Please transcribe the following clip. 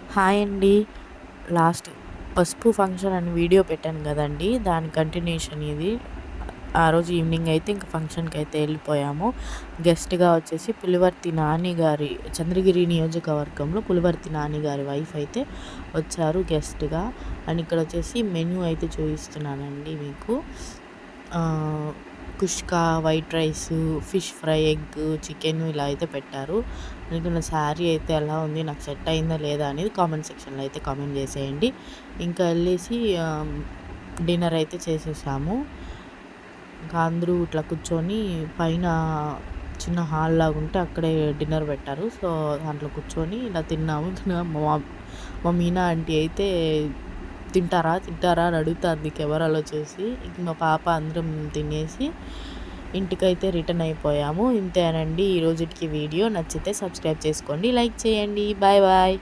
Hi అండి. Last పసుపు function అని వీడియో పెట్టాను గదండీ! దాని కంటిన్యూషన్ ఇది. ఆ రోజు ఈవినింగ్ అయితే ఇంక ఫంక్షన్‌కైతే ఎళ్ళిపోయాము. గెస్ట్‌గా వచ్చేసి పులివర్తి నాని గారి చంద్రగిరి నియోజకవర్గంలో పులివర్తి నాని గారి వైఫ్ అయితే వచ్చారు గెస్ట్‌గా. అండ్ ఇక్కడొచ్చేసి మెన్యూ అయితే చూపిస్తున్నానండి మీకు. Kushka, white rice, fish fry, egg, chicken ఇలా అయితే పెట్టారు. మీకు నా శారీ అయితే ఎలా ఉంది? నాకు సెట్ అయిందా లేదా అనేది కామెంట్ సెక్షన్‌లో అయితే కామెంట్ చేసేయండి. ఇంకా ఎళ్ళేసి డిన్నర్ అయితే చేసేసాము. ఇంకా అందరూ ఇట్లా కూర్చొని పైన చిన్న హాల్ లాగుంటే అక్కడే డిన్నర్ పెట్టారు. సో, దాంట్లో కూర్చొని ఇలా తిన్నాము. ఇంకా మా మీనా ఆంటీ అయితే తింటారా? తింటారా? అని అడుగుతాంది కెమెరాలో చూసి. ఇంక మా పాప అందరం తినేసి ఇంటికైతే రిటర్న్ అయిపోయాము. ఇంతేనండి ఈ రోజుటికి వీడియో. నచ్చితే సబ్స్క్రైబ్ చేసుకోండి. లైక్ చేయండి. Bye bye.